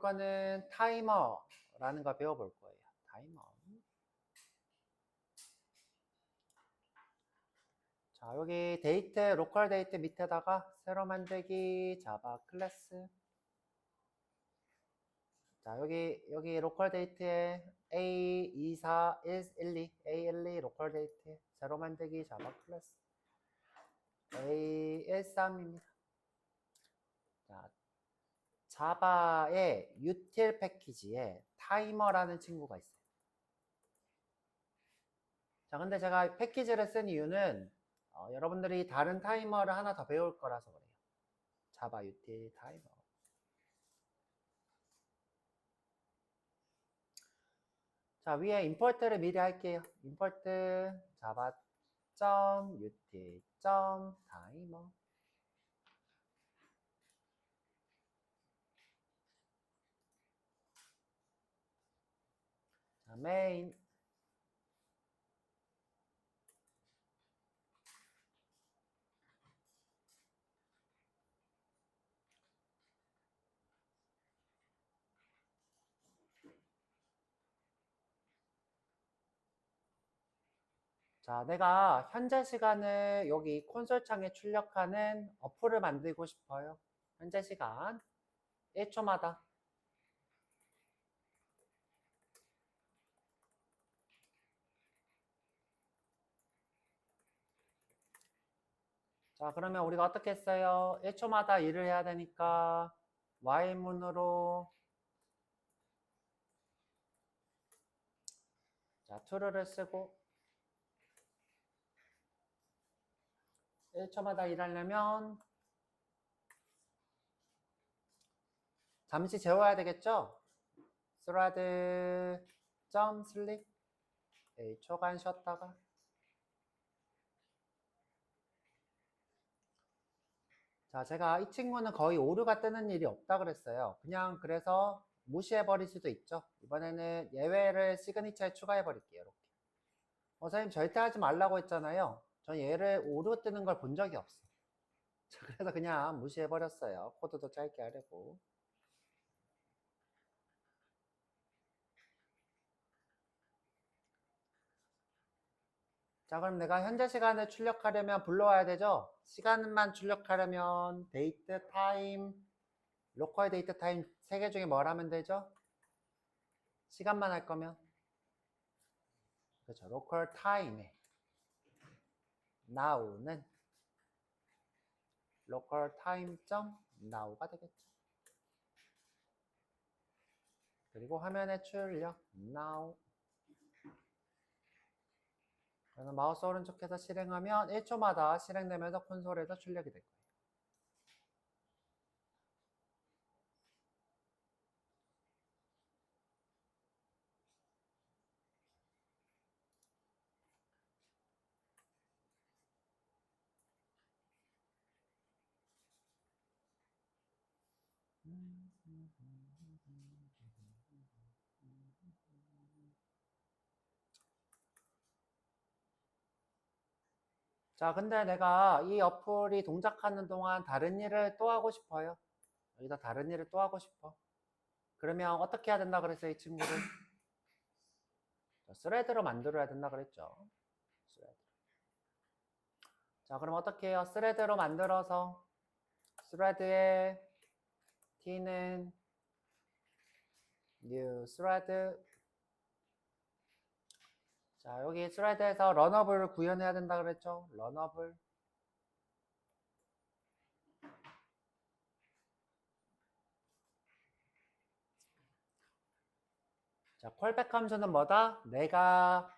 거는 타이머라는 거 배워볼 거예요. 타이머. 자, 여기 데이트, 로컬 데이트 밑에다가 새로 만들기 자바 클래스. 자, 여기 로컬 데이트에 A24, 112, A12 로컬 데이트 새로 만들기 자바 클래스. A13입니다. 자, 자바의 util 패키지에 타이머라는 친구가 있어요. 자, 근데 제가 패키지를 쓴 이유는 여러분들이 다른 타이머를 하나 더 배울 거라서 그래요. 자바 util 타이머. 자, 위에 임포트를 미리 할게요. 임포트 java.util.timer. 자, main. 자, 내가 현재 시간을 여기 콘솔 창에 출력하는 어플을 만들고 싶어요. 현재 시간 1초마다. 자, 그러면 우리가 어떻게 했어요? 1초마다 일을 해야 되니까 while문으로 자, true를 쓰고 1초마다 일하려면 잠시 재워야 되겠죠? thread sleep 1초간 쉬었다가 자, 제가 이 친구는 거의 오류가 뜨는 일이 없다 그랬어요. 그냥 그래서 무시해버릴 수도 있죠. 이번에는 예외를 시그니처에 추가해버릴게요. 이렇게. 선생님 절대 하지 말라고 했잖아요. 전 얘를 오류 뜨는 걸 본 적이 없어. 그래서 그냥 무시해버렸어요. 코드도 짧게 하려고. 자, 그럼 내가 현재 시간을 출력하려면 불러와야 되죠? 시간만 출력하려면 데이트 타임, 로컬 데이트 타임 3개 중에 뭘 하면 되죠? 시간만 할 거면 그렇죠. 로컬 타임에 now는 로컬 타임.now가 되겠죠. 그리고 화면에 출력 now. 그래서 마우스 오른쪽에서 실행하면 1초마다 실행되면서 콘솔에서 출력이 될 거예요. 자, 근데 내가 이 어플이 동작하는 동안 다른 일을 또 하고 싶어요. 여기다 다른 일을 또 하고 싶어. 그러면 어떻게 해야 된다 그랬어요, 이 친구를? 스레드로 만들어야 된다 그랬죠. 스레드. 자, 그럼 어떻게 해요? 스레드로 만들어서 스레드에 t는 new thread. 자, 여기 스레드에서 런업을 구현해야 된다 그랬죠? 런업을. 자, 콜백 함수는 뭐다? 내가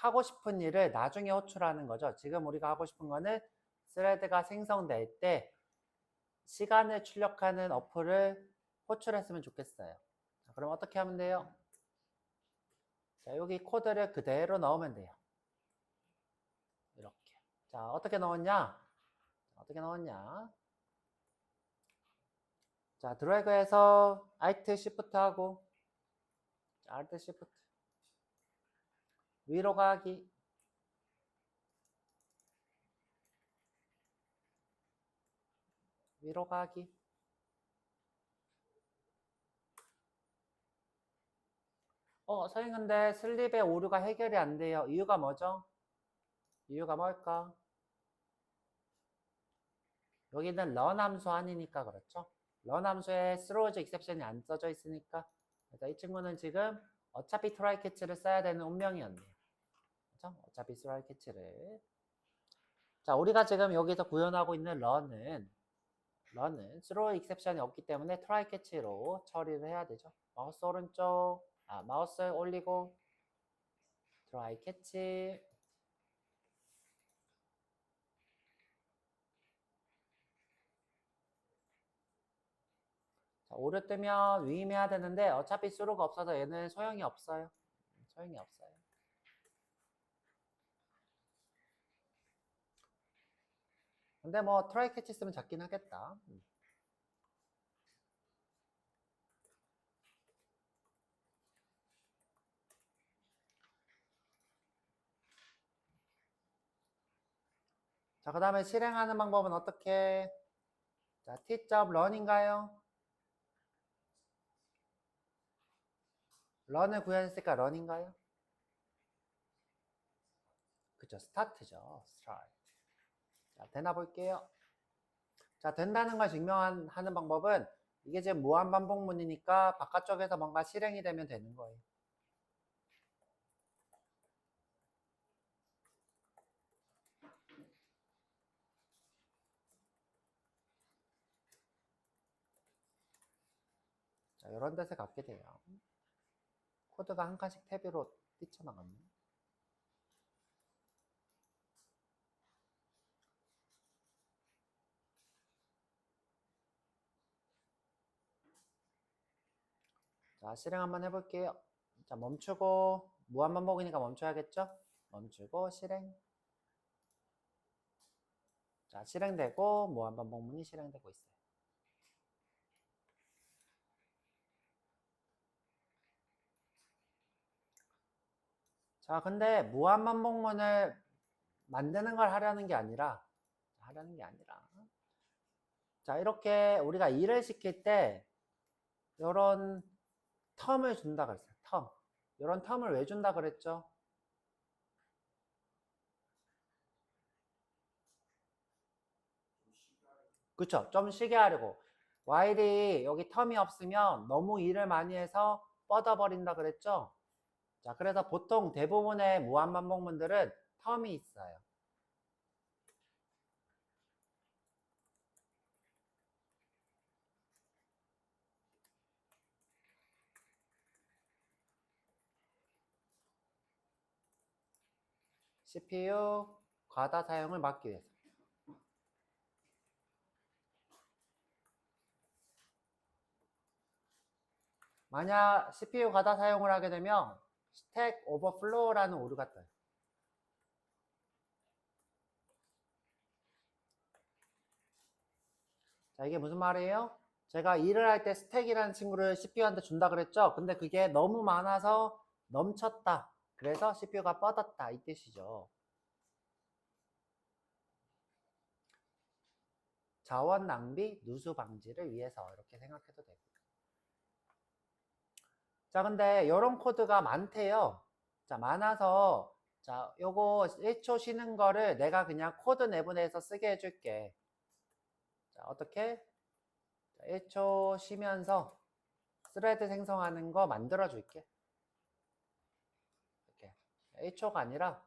하고 싶은 일을 나중에 호출하는 거죠. 지금 우리가 하고 싶은 거는 스레드가 생성될 때 시간을 출력하는 어플을 호출했으면 좋겠어요. 자, 그럼 어떻게 하면 돼요? 자, 여기 코드를 그대로 넣으면 돼요. 이렇게. 자, 어떻게 넣었냐? 어떻게 넣었냐? 자, 드래그해서 Alt Shift 하고 자, Alt Shift 위로 가기. 위로 가기. 선생님 근데 슬립의 오류가 해결이 안 돼요. 이유가 뭐죠? 이유가 뭘까? 여기는 run 함수 아니니까 그렇죠? run 함수에 throws exception이 안 써져 있으니까. 그래서 이 친구는 지금 어차피 try catch를 써야 되는 운명이었네요. 그렇죠? 어차피 try catch를. 자, 우리가 지금 여기서 구현하고 있는 run은 throw exception이 없기 때문에 try catch로 처리를 해야 되죠. 마우스 오른쪽, 마우스 올리고 try catch. 자, 오류 뜨면 위임해야 되는데 어차피 수로가 없어서 얘는 소용이 없어요. 소용이 없어요. 근데 뭐 트라이 캐치 쓰면 잡긴 하겠다. 자, 그 다음에 실행하는 방법은 어떻게? 자, t.run인가요? run을 구현했으니까 run인가요? 그쵸, start죠. start. 자, 되나 볼게요. 자, 된다는 걸 증명하는 방법은 이게 지금 무한반복문이니까 바깥쪽에서 뭔가 실행이 되면 되는 거예요. 자, 이런 데서 갖게 돼요. 코드가 한 칸씩 탭 위로 뛰쳐나갑니다. 자, 실행 한번 해볼게요. 자, 멈추고, 무한반복이니까 멈춰야겠죠? 멈추고, 실행. 자, 실행되고, 무한반복문이 실행되고 있어요. 자, 근데 무한반복문을 만드는 걸 하려는 게 아니라, 자, 이렇게 우리가 일을 시킬 때, 요런 텀을 준다 그랬어요. 텀. 요런 텀을 왜 준다 그랬죠? 그쵸? 좀 쉬게 하려고. while이 여기 텀이 없으면 너무 일을 많이 해서 뻗어버린다 그랬죠? 자, 그래서 보통 대부분의 무한반복문들은 텀이 있어요. CPU 과다 사용을 막기 위해서. 만약 CPU 과다 사용을 하게 되면 스택 오버플로우라는 오류가 떠요. 자, 이게 무슨 말이에요? 제가 일을 할 때 스택이라는 친구를 CPU한테 준다 그랬죠? 근데 그게 너무 많아서 넘쳤다. 그래서 CPU가 뻗었다. 이 뜻이죠. 자원 낭비, 누수 방지를 위해서 이렇게 생각해도 되고. 자, 근데 이런 코드가 많대요. 자, 많아서 자, 요거 1초 쉬는 거를 내가 그냥 코드 내분해서 쓰게 해줄게. 자, 어떻게? 자, 1초 쉬면서 스레드 생성하는 거 만들어 줄게. 이렇게 1초가 아니라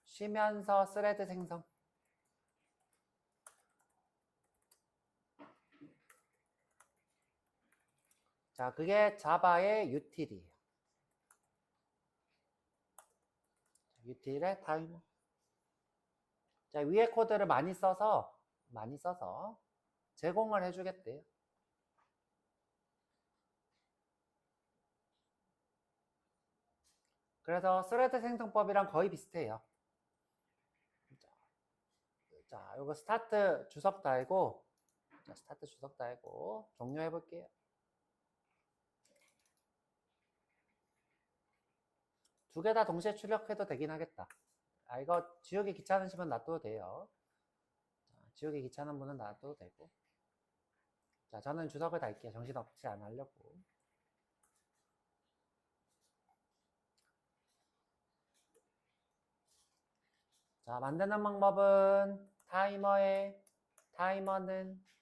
쉬면서 스레드 생성. 자, 그게 자바의 util이에요. util의 타이머. 자, 위에 코드를 많이 써서 제공을 해주겠대요. 그래서 스레드 생성법이랑 거의 비슷해요. 자, 요거 스타트 주석 달고, 자, 스타트 주석 달고 종료해 볼게요. 두 개 다 동시에 출력해도 되긴 하겠다. 이거 지우기 귀찮으시면 놔둬도 돼요. 자, 지우기 귀찮은 분은 놔둬도 되고. 자, 저는 주석을 달게요. 정신없지 않으려고. 자, 만드는 방법은 타이머는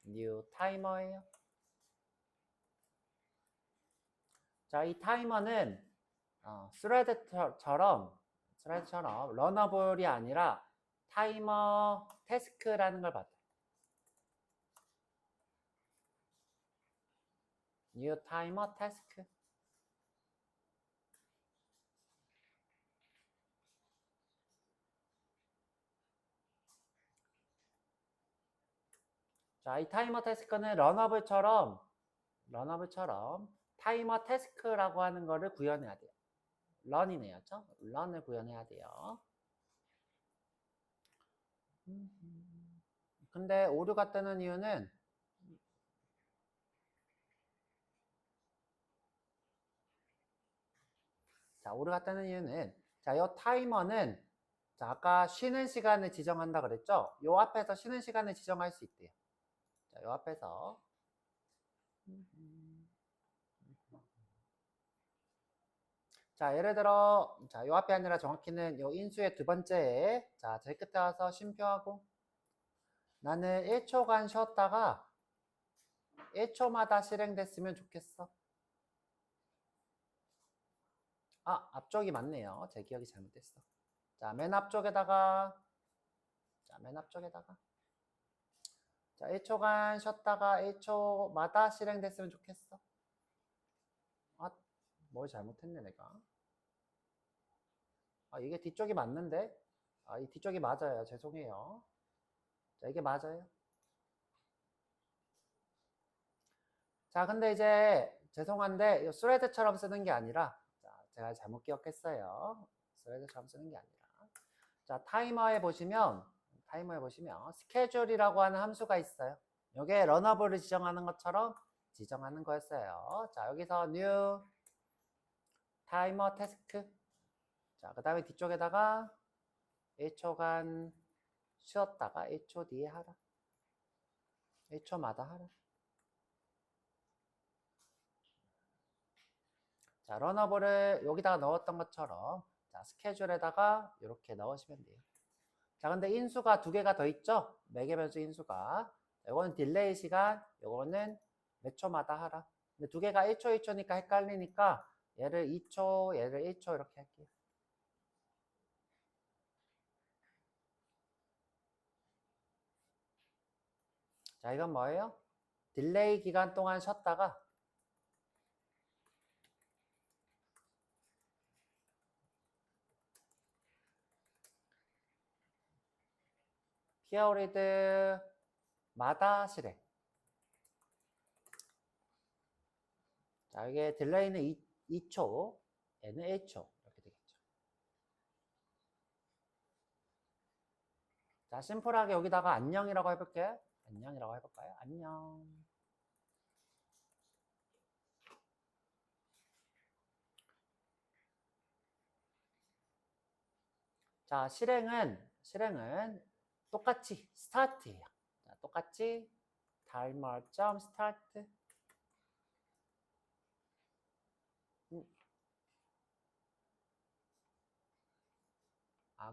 new 타이머예요. 자, 이 타이머는 스레드처럼 러너블이 아니라 타이머 태스크라는 걸 받아요. new 타이머 태스크. 자, 이 타이머 태스크는 러너블처럼 타이머 태스크라고 하는 거를 구현해야 돼요. 런이네요. 런을 구현해야 돼요. 근데 오류가 뜨는 이유는 자, 이 타이머는 자, 아까 쉬는 시간을 지정한다 그랬죠? 요 앞에서 쉬는 시간을 지정할 수 있대요. 자, 요 앞에서 자, 예를 들어 자, 요 앞이 아니라 정확히는 요 인수의 두 번째에 자, 제일 끝에 와서 쉼표하고 나는 1초간 쉬었다가 1초마다 실행됐으면 좋겠어. 아, 앞쪽이 맞네요. 제 기억이 잘못됐어. 자, 맨 앞쪽에다가 자, 1초간 쉬었다가 1초마다 실행됐으면 좋겠어. 아, 뭘 잘못했네 내가. 아, 이게 뒤쪽이 맞는데? 아, 이 뒤쪽이 맞아요. 죄송해요. 자, 이게 맞아요. 자, 근데 이제 죄송한데 이 스레드처럼 쓰는 게 아니라 자, 제가 잘못 기억했어요. 스레드처럼 쓰는 게 아니라 자, 타이머에 보시면 스케줄이라고 하는 함수가 있어요. 이게 러너블을 지정하는 것처럼 지정하는 거였어요. 자, 여기서 new 타이머 태스크. 자, 그 다음에 뒤쪽에다가 1초간 쉬었다가 1초 뒤에 하라. 1초마다 하라. 자, 러너블을 여기다가 넣었던 것처럼 자, 스케줄에다가 이렇게 넣으시면 돼요. 자, 근데 인수가 두 개가 더 있죠? 매개 변수 인수가. 이거는 딜레이 시간, 이거는 몇 초마다 하라. 근데 두 개가 1초, 1초니까 헷갈리니까 얘를 2초, 얘를 1초 이렇게 할게요. 자, 이건 뭐예요? 딜레이 기간 동안 쉬었다가 피어리드마다 실행. 자, 이게 딜레이는 2초, 얘는 1초 이렇게 되겠죠. 자, 심플하게 여기다가 안녕이라고 해볼게요. 안녕이라고 해볼까요? 안녕. 자, 실행은 똑같이 스타트예요. 자, 똑같이 timer.start.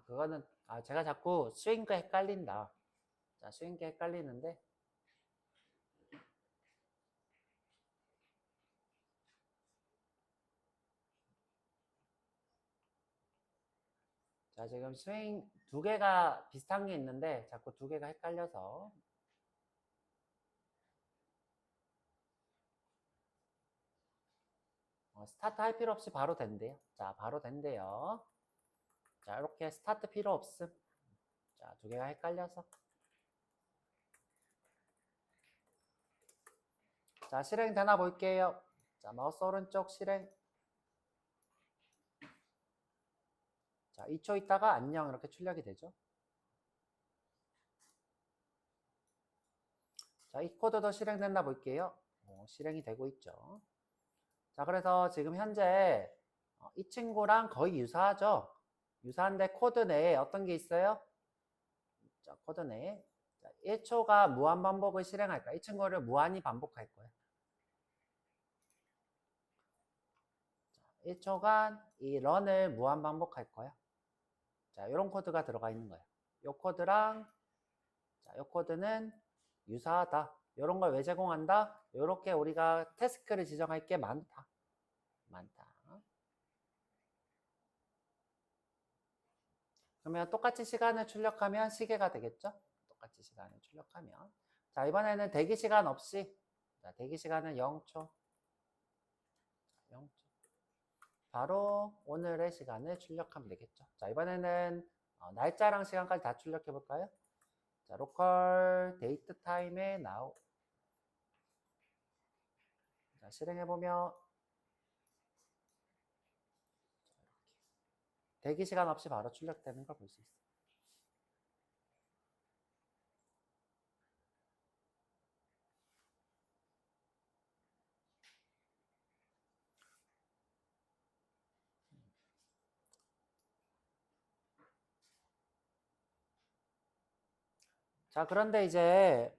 그거는 제가 자꾸 스윙크 헷갈린다. 자, 스윙크 헷갈리는데 자, 지금 스윙 두 개가 비슷한 게 있는데 자꾸 두 개가 헷갈려서 스타트 할 필요 없이 바로 된대요. 자, 바로 된대요. 자, 이렇게 스타트 필요 없음. 자, 두 개가 헷갈려서. 자, 실행 되나 볼게요. 자, 마우스 오른쪽 실행. 자, 2초 있다가 안녕 이렇게 출력이 되죠. 자, 이 코드도 실행됐나 볼게요. 실행이 되고 있죠. 자, 그래서 지금 현재 이 친구랑 거의 유사하죠. 유사한데 코드 내에 어떤 게 있어요? 자, 코드 내에 자, 1초가 무한 반복을 실행할까? 이 친구를 무한히 반복할 거예요. 1초간 이 런을 무한 반복할 거예요. 자, 이런 코드가 들어가 있는 거예요. 이 코드랑 자, 이 코드는 유사하다. 이런 걸 왜 제공한다? 이렇게 우리가 태스크를 지정할 게 많다. 많다. 그러면 똑같이 시간을 출력하면 시계가 되겠죠? 똑같이 시간을 출력하면. 자, 이번에는 대기 시간 없이. 자, 대기 시간은 0초. 0초. 바로 오늘의 시간을 출력하면 되겠죠. 자, 이번에는 날짜랑 시간까지 다 출력해 볼까요? 자, 로컬 데이트 타임에 now. 자, 실행해 보면 대기 시간 없이 바로 출력되는 걸 볼 수 있어요. 자, 그런데 이제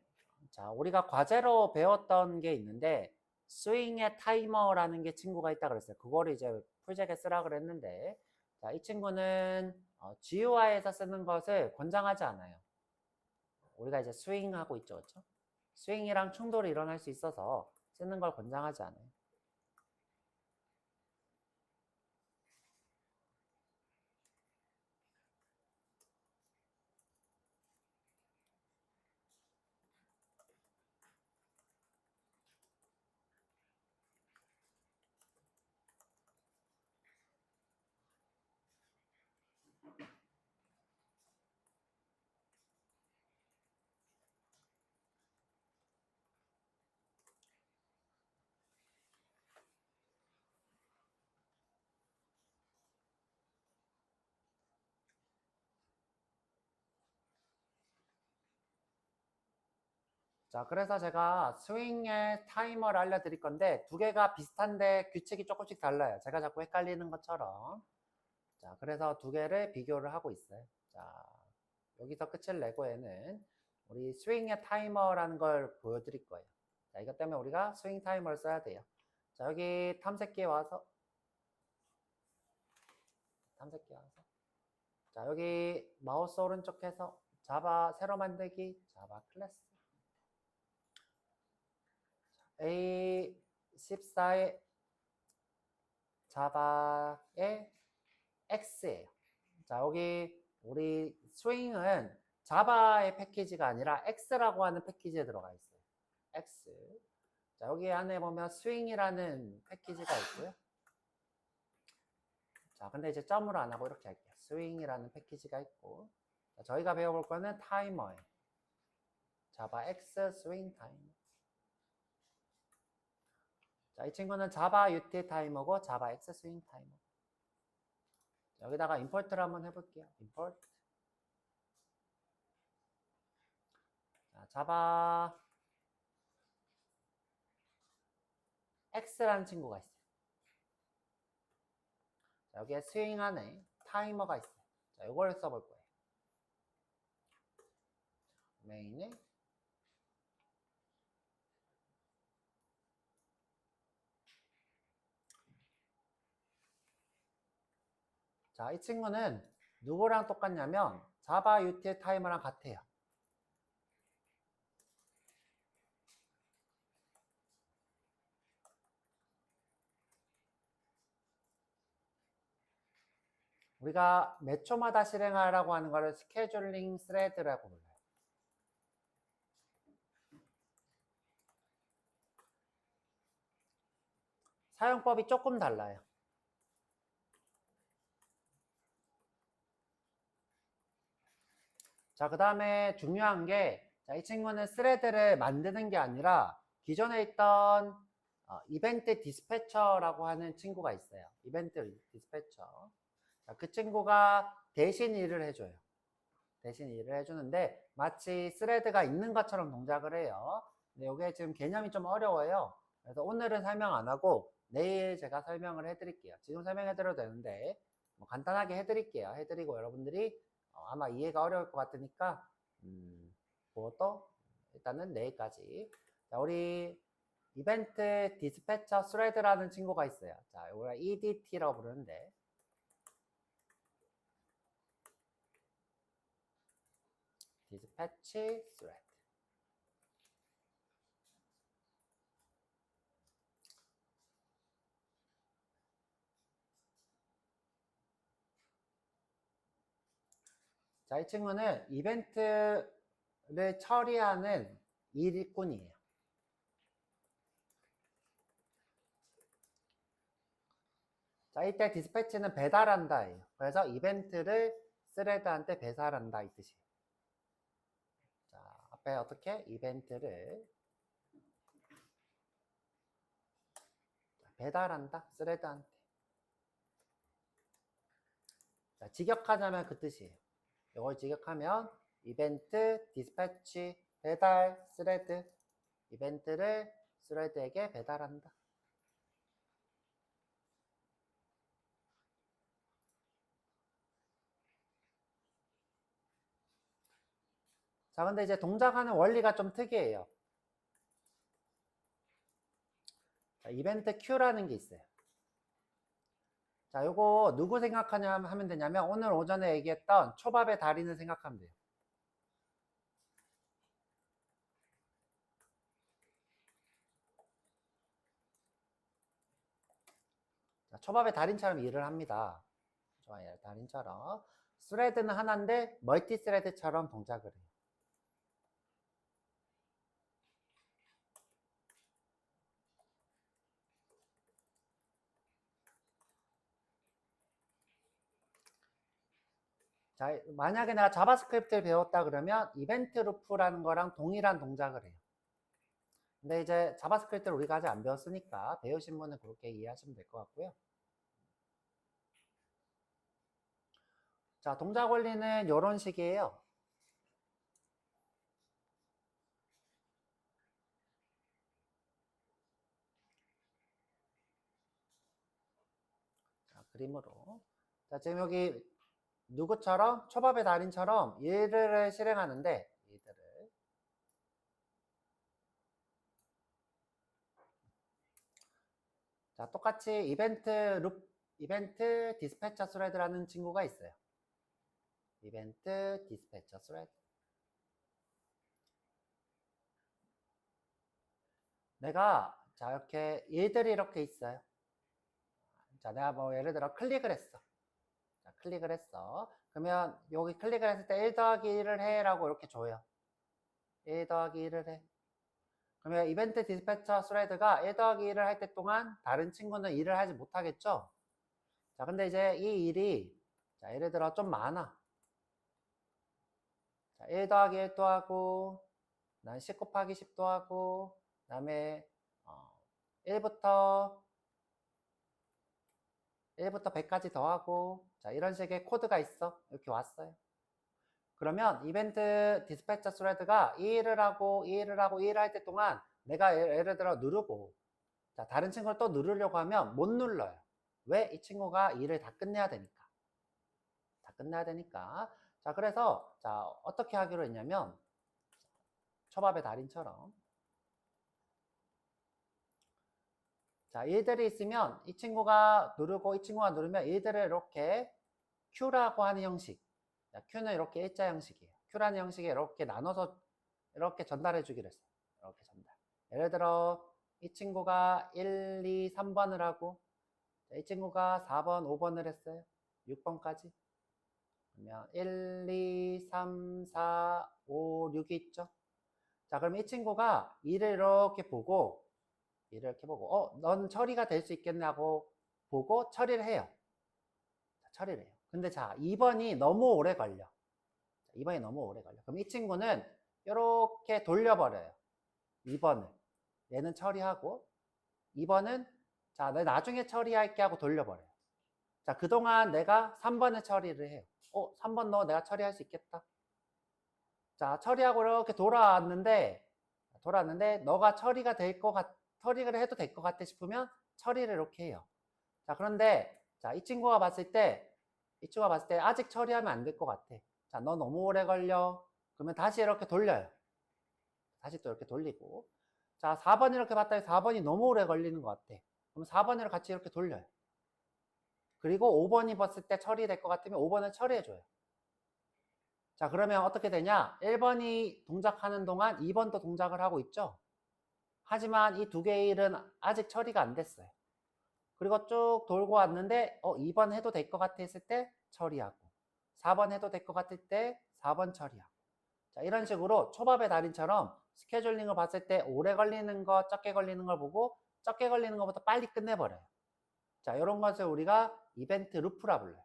자, 우리가 과제로 배웠던 게 있는데 스윙의 타이머라는 게 친구가 있다 그랬어요. 그거를 이제 프로젝트에 쓰라 그랬는데 자, 이 친구는 GUI에서 쓰는 것을 권장하지 않아요. 우리가 이제 스윙하고 있죠, 그렇죠? 스윙이랑 충돌이 일어날 수 있어서 쓰는 걸 권장하지 않아요. 자, 그래서 제가 스윙의 타이머를 알려드릴 건데 두 개가 비슷한데 규칙이 조금씩 달라요. 제가 자꾸 헷갈리는 것처럼. 자, 그래서 두 개를 비교를 하고 있어요. 자, 여기서 끝을 내고 얘는 우리 스윙의 타이머라는 걸 보여드릴 거예요. 자, 이것 때문에 우리가 스윙 타이머를 써야 돼요. 자, 여기 탐색기에 와서 자, 여기 마우스 오른쪽에서 자바 새로 만들기, 자바 클래스 A14의 자바의 X예요. 자, 여기 우리 스윙은 자바의 패키지가 아니라 X라고 하는 패키지에 들어가 있어요. X. 자, 여기 안에 보면 스윙이라는 패키지가 있고요. 자, 근데 이제 점으로 안 하고 이렇게 할게요. 스윙이라는 패키지가 있고. 자, 저희가 배워볼 거는 타이머예요. 자바 X 스윙 타이머. 자, 이 친구는 자바 UT 타이머고 자바 X 스윙 타이머. 여기다가 임포트를 한번 해볼게요. 임포트. 자, 자바 X라는 친구가 있어요. 자, 여기에 스윙 안에 타이머가 있어요. 자, 이걸 써볼 거예요. 메인에 자, 이 친구는 누구랑 똑같냐면 자바 util 타이머랑 같아요. 우리가 몇 초마다 실행하라고 하는 거를 스케줄링 스레드라고 불러요. 사용법이 조금 달라요. 자, 그 다음에 중요한 게, 자, 이 친구는 스레드를 만드는 게 아니라 기존에 있던 이벤트 디스패처라고 하는 친구가 있어요. 이벤트 디스패처. 자, 그 친구가 대신 일을 해줘요. 대신 일을 해주는데 마치 스레드가 있는 것처럼 동작을 해요. 근데 이게 지금 개념이 좀 어려워요. 그래서 오늘은 설명 안 하고 내일 제가 설명을 해드릴게요. 지금 설명해드려도 되는데 뭐 간단하게 해드릴게요. 해드리고 여러분들이 아마 이해가 어려울 것 같으니까 뭐또 일단은 내일까지. 자, 우리 이벤트 디스패처 스레드라는 친구가 있어요. 자, 우리가 EDT라고 부르는데 디스패치 스레드. 자, 이 친구는 이벤트를 처리하는 일꾼이에요. 자, 이때 디스패치는 배달한다예요. 그래서 이벤트를 스레드한테 배달한다 이 뜻이에요. 자, 앞에 어떻게 이벤트를 배달한다 스레드한테. 자, 직역하자면 그 뜻이에요. 이걸 직역하면 이벤트 디스패치 배달 스레드, 이벤트를 스레드에게 배달한다. 자, 근데 이제 동작하는 원리가 좀 특이해요. 자, 이벤트 Q라는 게 있어요. 자, 요거 누구 생각하냐 하면 되냐면 오늘 오전에 얘기했던 초밥의 달인을 생각하면 돼요. 자, 초밥의 달인처럼 일을 합니다. 좋아요. 달인처럼. 스레드는 하나인데 멀티 스레드처럼 동작을 해요. 자, 만약에 내가 자바스크립트를 배웠다 그러면 이벤트 루프라는 거랑 동일한 동작을 해요. 근데 이제 자바스크립트를 우리가 아직 안 배웠으니까 배우신 분은 그렇게 이해하시면 될 것 같고요. 자, 동작 원리는 이런 식이에요. 자, 그림으로. 자, 지금 여기 누구처럼? 초밥의 달인처럼 일을 실행하는데 이들을 자, 똑같이 이벤트 디스패처 스레드라는 친구가 있어요. 이벤트 디스패처 스레드. 내가 자, 이렇게 일들이 이렇게 있어요. 자, 내가 뭐 예를 들어 클릭을 했어. 자, 클릭을 했어. 그러면 여기 클릭을 했을 때 1 더하기 1을 해 라고 이렇게 줘요. 1 더하기 1을 해. 그러면 이벤트 디스패처 스레드가 1 더하기 1을 할 때 동안 다른 친구는 일을 하지 못하겠죠? 자, 근데 이제 이 일이 자, 예를 들어 좀 많아. 자, 1 더하기 1도 하고, 난 10 곱하기 10도 하고, 그 다음에 1부터 100까지 더하고, 자, 이런 식의 코드가 있어. 이렇게 왔어요. 그러면 이벤트 디스패처 스레드가 이 일을 하고, 이 일을 하고, 이 일을 할 때 동안 내가 예를 들어 누르고, 자, 다른 친구를 또 누르려고 하면 못 눌러요. 왜? 이 친구가 일을 다 끝내야 되니까. 다 끝내야 되니까. 자, 그래서, 자, 어떻게 하기로 했냐면, 초밥의 달인처럼. 자, 일들이 있으면 이 친구가 누르고 이 친구가 누르면 일들을 이렇게 Q라고 하는 형식. 자, Q는 이렇게 일자 형식이에요. Q라는 형식에 이렇게 나눠서 이렇게 전달해 주기로 했어요. 이렇게 전달. 예를 들어, 이 친구가 1, 2, 3번을 하고, 자, 이 친구가 4번, 5번을 했어요. 6번까지. 그러면 1, 2, 3, 4, 5, 6이 있죠. 자, 그럼 이 친구가 일을 이렇게 보고, 이렇게 보고, 넌 처리가 될 수 있겠냐고 보고 처리를 해요. 자, 처리를 해요. 근데 자, 2번이 너무 오래 걸려. 자, 2번이 너무 오래 걸려. 그럼 이 친구는 이렇게 돌려버려요. 2번을. 얘는 처리하고, 2번은 자, 내 나중에 처리할게 하고 돌려버려요. 자, 그동안 내가 3번을 처리를 해요. 3번 너 내가 처리할 수 있겠다. 자, 처리하고 이렇게 돌아왔는데 너가 처리가 될 것 처리를 해도 될 것 같아 싶으면 처리를 이렇게 해요. 자, 그런데 자, 이 친구가 봤을 때 아직 처리하면 안 될 것 같아. 자, 너 너무 오래 걸려. 그러면 다시 이렇게 돌려요. 다시 또 이렇게 돌리고. 자, 4번 이렇게 봤더니 4번이 너무 오래 걸리는 것 같아. 그럼 4번을 같이 이렇게 돌려요. 그리고 5번이 봤을 때 처리될 것 같으면 5번을 처리해줘요. 자, 그러면 어떻게 되냐? 1번이 동작하는 동안 2번도 동작을 하고 있죠? 하지만 이 두 개의 일은 아직 처리가 안 됐어요. 그리고 쭉 돌고 왔는데 2번 해도 될 것 같아 했을 때 처리하고 4번 해도 될 것 같을 때 4번 처리하고. 자, 이런 식으로 초밥의 달인처럼 스케줄링을 봤을 때 오래 걸리는 거, 적게 걸리는 걸 보고 적게 걸리는 것부터 빨리 끝내버려요. 자, 이런 것을 우리가 이벤트 루프라 불러요.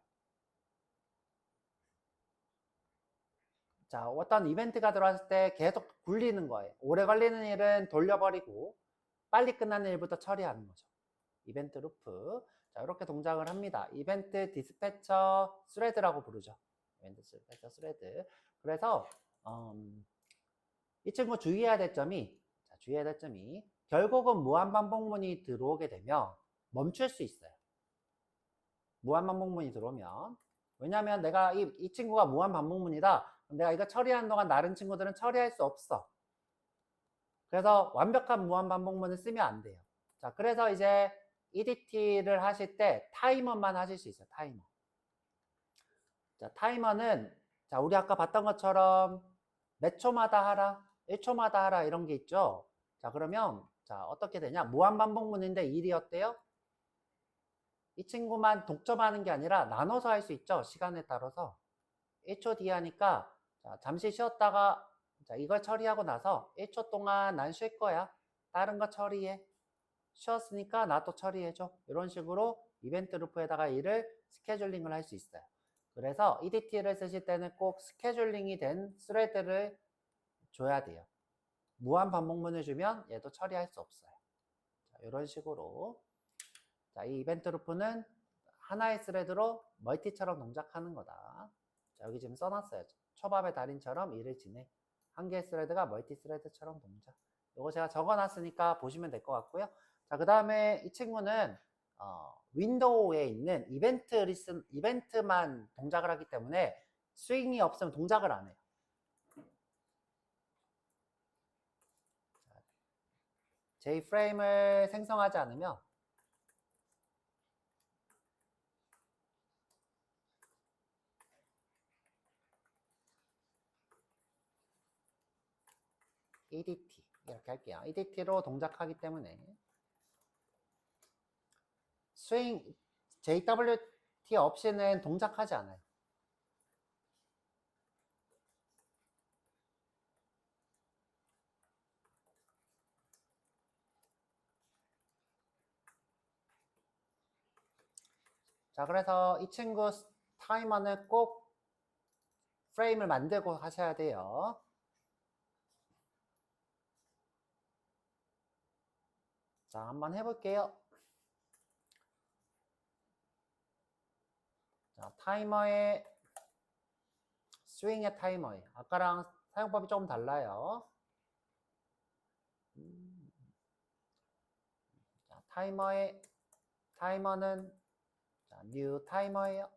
자, 어떤 이벤트가 들어왔을 때 계속 굴리는 거예요. 오래 걸리는 일은 돌려버리고 빨리 끝나는 일부터 처리하는 거죠. 이벤트 루프. 자, 이렇게 동작을 합니다. 이벤트 디스패처 스레드라고 부르죠. 이벤트 디스패처 스레드. 그래서 이 친구 주의해야 될 점이, 결국은 무한반복문이 들어오게 되면 멈출 수 있어요. 무한반복문이 들어오면. 왜냐하면 내가 이 친구가 무한반복문이다. 내가 이거 처리하는 동안 다른 친구들은 처리할 수 없어. 그래서 완벽한 무한반복문을 쓰면 안 돼요. 자, 그래서 이제 EDT를 하실 때 타이머만 하실 수 있어요. 타이머. 자, 타이머는 자, 우리 아까 봤던 것처럼 몇 초마다 하라, 1초마다 하라 이런 게 있죠. 자, 그러면 자, 어떻게 되냐? 무한반복문인데 일이 어때요? 이 친구만 독점하는 게 아니라 나눠서 할 수 있죠. 시간에 따라서. 1초 뒤에 하니까 자, 잠시 쉬었다가 자, 이걸 처리하고 나서 1초 동안 난 쉴 거야. 다른 거 처리해. 쉬었으니까 나 또 처리해줘. 이런 식으로 이벤트 루프에다가 일을 스케줄링을 할 수 있어요. 그래서 EDT를 쓰실 때는 꼭 스케줄링이 된 스레드를 줘야 돼요. 무한 반복문을 주면 얘도 처리할 수 없어요. 자, 이런 식으로. 자, 이 이벤트 루프는 하나의 스레드로 멀티처럼 동작하는 거다. 자, 여기 지금 써놨어요. 초밥의 달인처럼 일을 진행. 한 개의 스레드가 멀티 스레드처럼 동작. 이거 제가 적어놨으니까 보시면 될 것 같고요. 자, 그 다음에 이 친구는 윈도우에 있는 이벤트만 동작을 하기 때문에 스윙이 없으면 동작을 안 해요. J프레임을 생성하지 않으면 EDT 이렇게 할게요. EDT로 동작하기 때문에 스윙 JWT 없이는 동작하지 않아요. 자, 그래서 이 친구 타이머는 꼭 프레임을 만들고 하셔야 돼요. 자, 한번 해볼게요. 자, 타이머의 스윙의 타이머예요. 아까랑 사용법이 조금 달라요. 자, 타이머는 자, 뉴 타이머예요.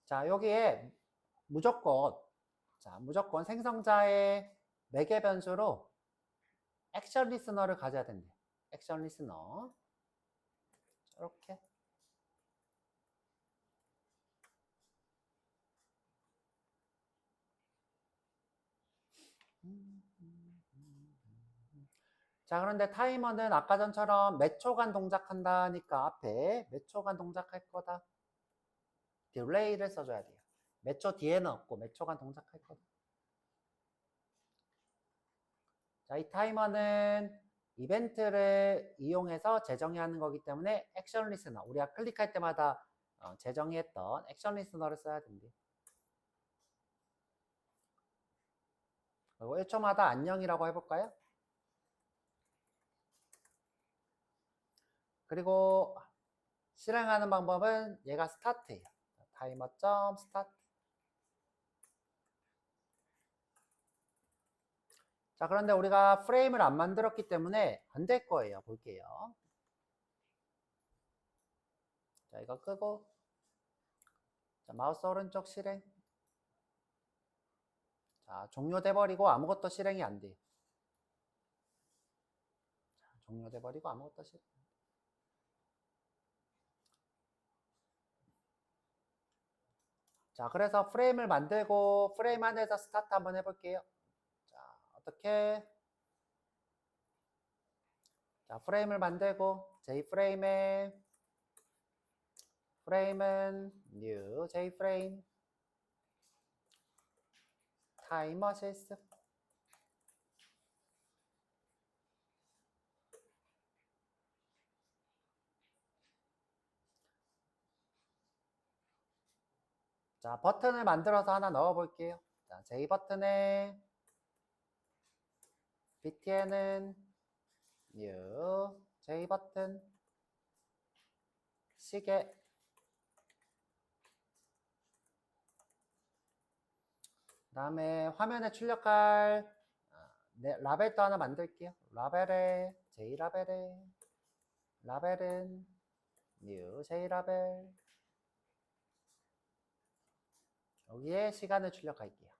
자, 여기에 무조건 생성자의 매개 변수로 액션 리스너를 가져야 된대요. 액션 리스너. 이렇게. 자, 그런데 타이머는 아까 전처럼 몇 초간 동작한다니까 앞에 몇 초간 동작할 거다. 딜레이를 써줘야 돼요. 몇 초 뒤에는 없고 몇 초간 동작할 거다. 자, 이 타이머는 이벤트를 이용해서 재정의 하는 거기 때문에 액션 리스너, 우리가 클릭할 때마다 재정의 했던 액션 리스너를 써야 된대요. 그리고 1초마다 안녕이라고 해볼까요? 그리고 실행하는 방법은 얘가 스타트예요. 타이머 점 스타트. 자, 그런데 우리가 프레임을 안 만들었기 때문에 안 될 거예요. 볼게요. 자, 이거 끄고 자, 마우스 오른쪽 실행. 자, 종료돼 버리고 아무것도 실행이 안 돼. 자, 종료돼 버리고 아무것도 실행. 자, 그래서 프레임을 만들고 프레임 안에서 스타트 한번 해볼게요. 자, 어떻게? 자, 프레임을 만들고 J프레임에 프레임은 new J프레임 타이머 실습. 자, 버튼을 만들어서 하나 넣어 볼게요. 자, J 버튼에 btn은 new J 버튼 시계. 그 다음에 화면에 출력할 라벨도 하나 만들게요. 라벨에 J 라벨은 new J 라벨. 여기에 시간을 출력할게요.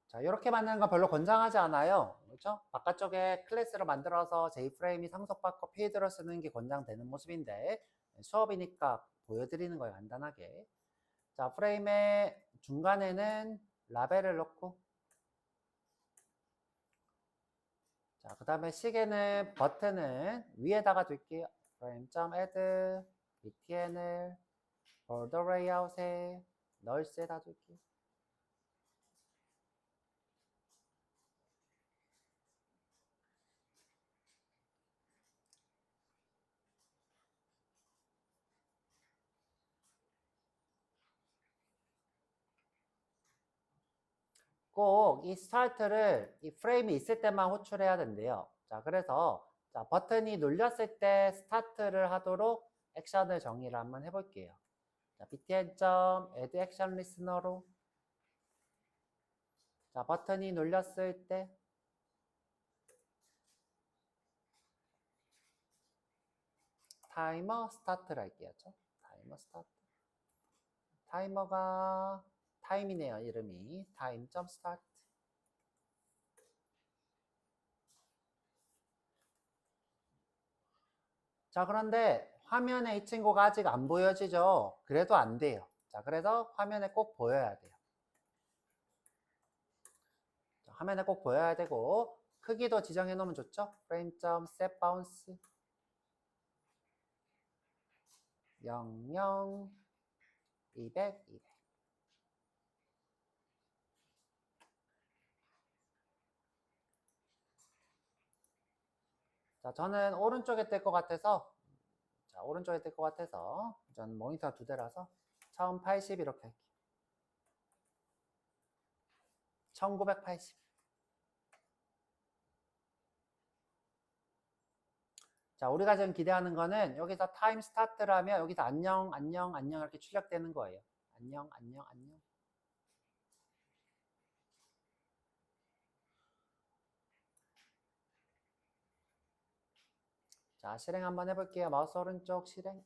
자, 이렇게 만드는 건 별로 권장하지 않아요. 그렇죠? 바깥쪽에 클래스를 만들어서 J프레임이 상속받고 필드로 쓰는 게 권장되는 모습인데 수업이니까 보여드리는 거예요, 간단하게. 자, 프레임의 중간에는 라벨을 넣고 자, 그 다음에 시계는 버튼은 위에다가 둘게요. frame.add btn을 border layout에 널스에다 둘게요. 꼭 이 스타트를 이 프레임이 있을 때만 호출해야 된대요. 자, 그래서 자, 버튼이 눌렸을 때 스타트를 하도록 액션을 정의를 한번 해볼게요. 자, btn.add action listener로 자, 버튼이 눌렸을 때 타이머 스타트를 할게요. 타이머 스타트. 타이머가 타임이네요. 이름이 time.start. 자, 그런데 화면에 이 친구가 아직 안 보여지죠? 그래도 안 돼요. 자, 그래서 화면에 꼭 보여야 돼요. 자, 화면에 꼭 보여야 되고 크기도 지정해 놓으면 좋죠? frame.setBounce 00 200 200. 자, 저는 오른쪽에 뜰 것 같아서 자, 오른쪽에 뜰 것 같아서 저는 모니터 두 대라서 1080 이렇게 할게요. 1980. 자, 우리가 지금 기대하는 거는 여기서 타임 스타트를 하면 여기서 안녕, 안녕, 안녕 이렇게 출력되는 거예요. 안녕, 안녕, 안녕. 자, 실행 한번 해볼게요. 마우스 오른쪽 실행.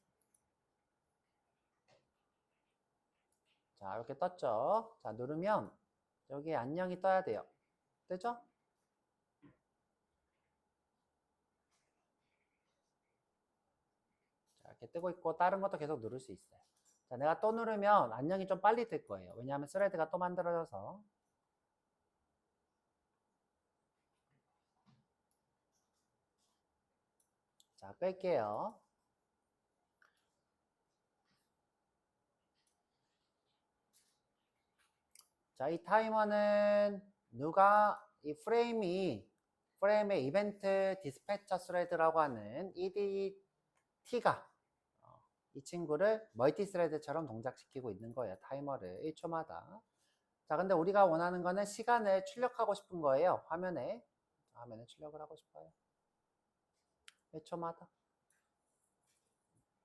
자, 이렇게 떴죠? 자, 누르면 여기 안녕이 떠야 돼요. 뜨죠? 자, 이렇게 뜨고 있고 다른 것도 계속 누를 수 있어요. 자, 내가 또 누르면 안녕이 좀 빨리 뜰 거예요. 왜냐하면 스레드가 또 만들어져서. 자, 끌게요. 자, 이 타이머는 누가 이 프레임의 이벤트 디스패처 스레드라고 하는 EDT가 이 친구를 멀티 스레드처럼 동작시키고 있는 거예요. 타이머를 1초마다. 자, 근데 우리가 원하는 거는 시간을 출력하고 싶은 거예요. 화면에 출력을 하고 싶어요. 1초마다.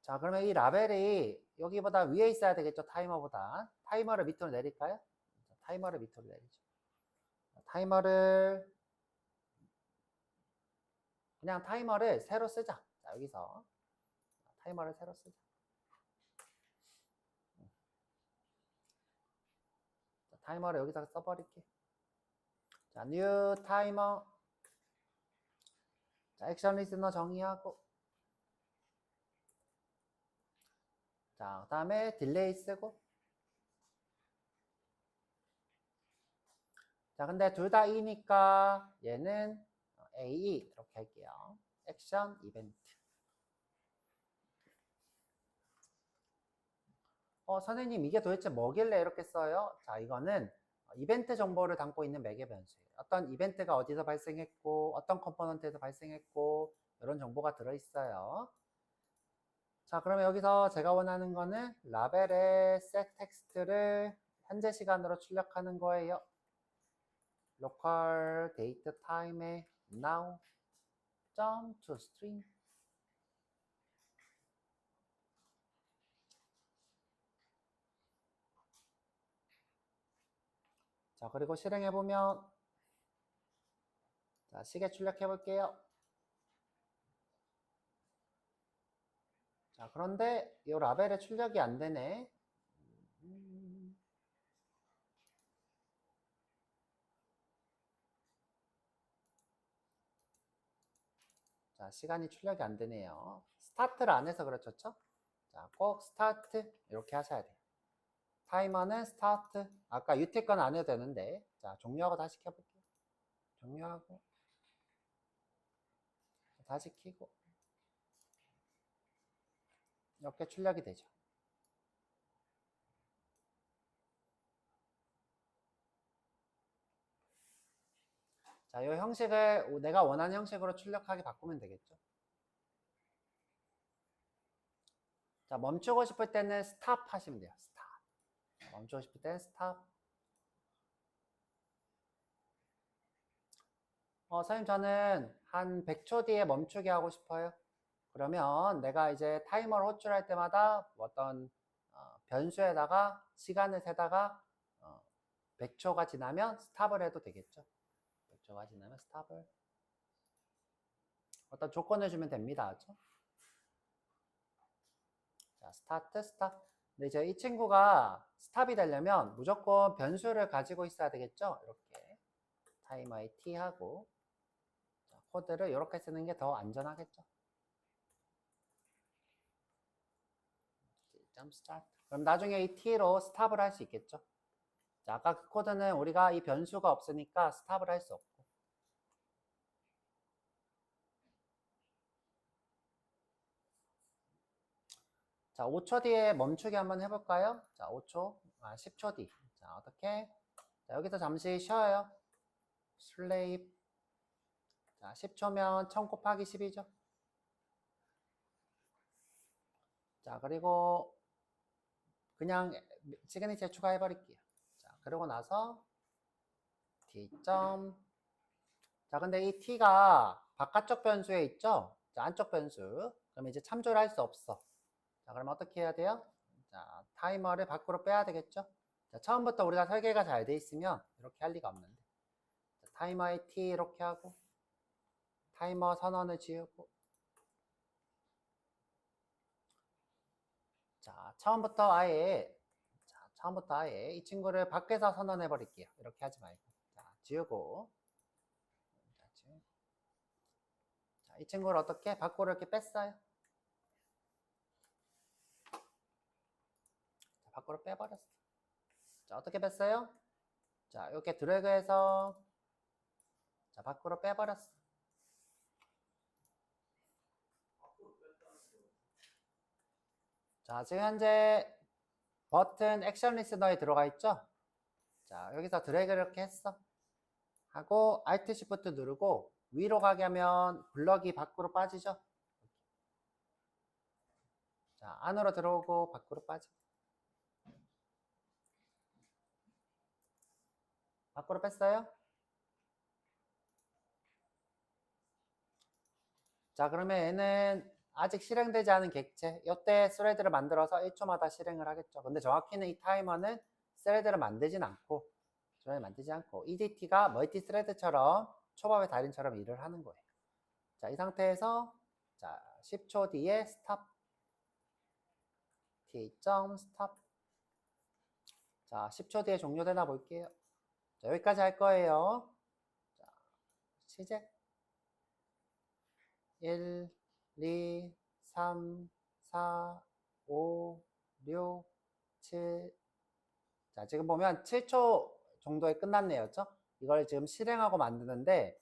자, 그러면 이 라벨이 여기보다 위에 있어야 되겠죠? 타이머보다. 타이머를 밑으로 내릴까요? 타이머를 밑으로 내리죠. 타이머를 그냥 타이머를 새로 쓰자. 자, 여기서 타이머를 새로 쓰자. 자, 타이머를 여기다가 써버릴게. 자, new 타이머. 자, 액션 리스너 정의하고. 자, 그 다음에 딜레이 쓰고. 자, 근데 둘 다 E니까 얘는 A 이렇게 할게요. 액션 이벤트. 선생님 이게 도대체 뭐길래 이렇게 써요? 자, 이거는 이벤트 정보를 담고 있는 매개 변수예요. 어떤 이벤트가 어디서 발생했고 어떤 컴포넌트에서 발생했고 이런 정보가 들어있어요. 자, 그러면 여기서 제가 원하는 거는 라벨의 set 텍스트를 현재 시간으로 출력하는 거예요. local date time에 now jump to string. 자, 그리고 실행해 보면 자, 시계 출력해 볼게요. 자, 그런데 이 라벨의 출력이 안 되네. 자, 시간이 출력이 안 되네요. 스타트를 안 해서 그렇죠? 자, 꼭 스타트 이렇게 하셔야 돼요. 타이머는 스타트. 아까 유티 건 안 해도 되는데. 자, 종료하고 다시 켜볼게요. 종료하고 다시 켜고 이렇게 출력이 되죠. 자, 이 형식을 내가 원하는 형식으로 출력하게 바꾸면 되겠죠. 자, 멈추고 싶을 때는 스탑 하시면 돼요. 스탑. 멈추고 싶을 때는 스탑. 선생님 저는 한 100초 뒤에 멈추게 하고 싶어요. 그러면 내가 이제 타이머를 호출할 때마다 어떤 변수에다가 시간을 세다가 100초가 지나면 스탑을 해도 되겠죠. 100초가 지나면 스탑을 어떤 조건을 주면 됩니다. 그렇죠? 자, 스타트, 스탑. 근데 이제 이 친구가 스탑이 되려면 무조건 변수를 가지고 있어야 되겠죠. 이렇게 타이머에 t 하고 자, 코드를 이렇게 쓰는 게 더 안전하겠죠. 스타트. 그럼 나중에 이 t로 스탑을 할 수 있겠죠. 자, 아까 그 코드는 우리가 이 변수가 없으니까 스탑을 할 수 없고. 자, 5초 뒤에 멈추기 한번 해볼까요? 자, 5초, 10초 뒤. 자, 어떻게? 자, 여기서 잠시 쉬어요. 슬레이프. 자, 10초면 1000 곱하기 10이죠. 자, 그리고 그냥 시그니처 추가해 버릴게요. 자, 그러고 나서 t점. 자, 근데 이 t가 바깥쪽 변수에 있죠? 자, 안쪽 변수. 그럼 이제 참조를 할 수 없어. 자, 그럼 어떻게 해야 돼요? 자, 타이머를 밖으로 빼야 되겠죠? 자, 처음부터 우리가 설계가 잘 돼 있으면 이렇게 할 리가 없는데. 자, 타이머의 t 이렇게 하고 타이머 선언을 지우고 자, 처음부터 아예 이 친구를 밖에서 선언해 버릴게요. 이렇게 하지 말고. 자, 지우고. 자, 이 친구를 어떻게 밖으로 이렇게 뺐어요. 자, 밖으로 빼버렸어. 자, 어떻게 뺐어요? 자, 이렇게 드래그해서 자, 밖으로 빼버렸어. 자, 지금 현재 버튼 액션 리스너에 들어가 있죠? 자, 여기서 드래그를 이렇게 했어. 하고 Alt Shift 누르고 위로 가게 하면 블럭이 밖으로 빠지죠? 자, 안으로 들어오고 밖으로 빠져. 밖으로 뺐어요? 자, 그러면 얘는 아직 실행되지 않은 객체. 이때 스레드를 만들어서 1초마다 실행을 하겠죠. 근데 정확히는 이 타이머는 스레드를 만들진 않고 EDT가 멀티 스레드처럼 초밥의 달인처럼 일을 하는 거예요. 자, 이 상태에서 자, 10초 뒤에 스탑. T점 스탑. 자, 10초 뒤에 종료되나 볼게요. 자, 여기까지 할 거예요. 자, 시작. 1, 2, 3, 4, 5, 6, 7. 자, 지금 보면 7초 정도에 끝났네요. 그렇죠? 이걸 지금 실행하고 만드는데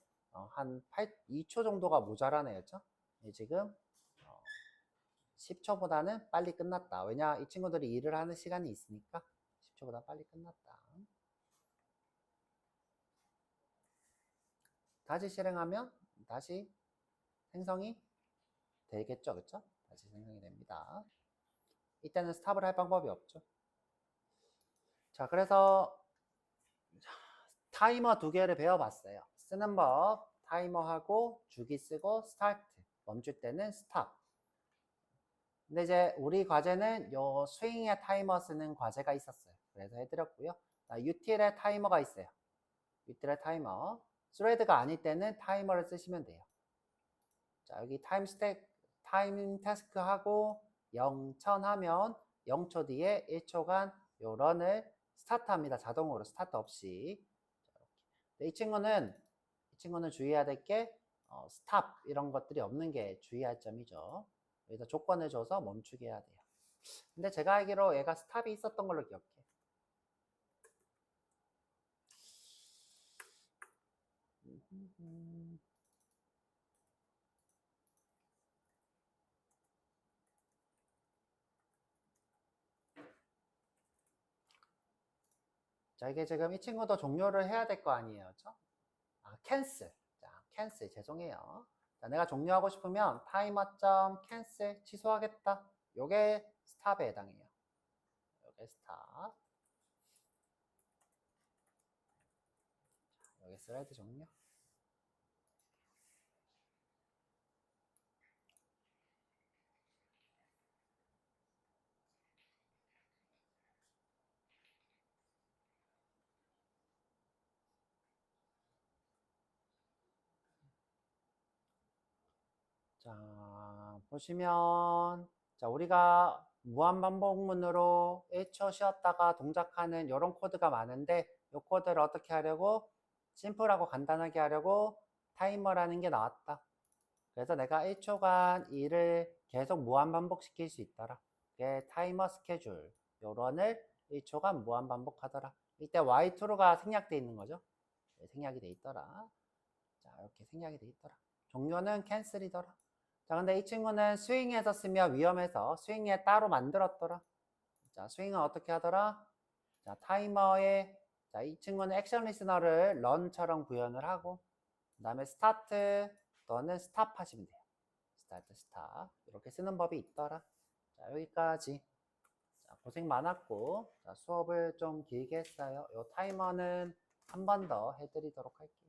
한 2초 정도가 모자라네요. 그렇죠? 지금 10초보다는 빨리 끝났다. 왜냐? 이 친구들이 일을 하는 시간이 있으니까 10초보다 빨리 끝났다. 다시 실행하면 다시 생성이 되겠죠. 그렇죠? 다시 생성이 됩니다. 이때는 스탑을 할 방법이 없죠. 자, 그래서 타이머 2개를 배워봤어요. 쓰는 법, 타이머하고 주기 쓰고 스타트, 멈출 때는 스탑. 근데 이제 우리 과제는 요 스윙의 타이머 쓰는 과제가 있었어요. 그래서 해드렸고요. util의 타이머가 있어요. util의 타이머. 스레드가 아닐 때는 타이머를 쓰시면 돼요. 자, 여기 타임 태스크 하고 0,1000 하면 0초 뒤에 1초간 요 런을 스타트합니다. 자동으로 스타트 없이. 이 친구는 주의해야 될 게 스탑 이런 것들이 없는 게 주의할 점이죠. 여기서 조건을 줘서 멈추게 해야 돼요. 근데 제가 알기로 얘가 스탑이 있었던 걸로 기억해. 자, 이게 지금 이 친구도 종료를 해야 될 거 아니에요. 그렇죠? 캔슬. 자, 캔슬. 죄송해요. 자, 내가 종료하고 싶으면 타이머 캔슬 취소하겠다. 요게 스탑에 해당해요. 요게 스탑. 자, 여기 스라이드 종료. 자, 보시면 자, 우리가 무한반복문으로 1초 쉬었다가 동작하는 이런 코드가 많은데 이 코드를 어떻게 하려고 심플하고 간단하게 하려고 타이머라는 게 나왔다. 그래서 내가 1초간 일을 계속 무한반복시킬 수 있더라. 그게 타이머 스케줄 요런을 1초간 무한반복하더라. 이때 Y2가 생략돼 있는 거죠. 네, 생략이 돼 있더라. 자, 이렇게 생략이 돼 있더라. 종료는 캔슬이더라. 자, 근데 이 친구는 스윙에서 쓰면 위험해서 스윙에 따로 만들었더라. 자, 스윙은 어떻게 하더라? 자, 타이머에, 자, 이 친구는 액션 리스너를 런처럼 구현을 하고, 그 다음에 스타트 또는 스탑 하시면 돼요. 스타트, 스탑. 이렇게 쓰는 법이 있더라. 자, 여기까지. 자, 고생 많았고, 자, 수업을 좀 길게 했어요. 이 타이머는 한 번 더 해드리도록 할게요.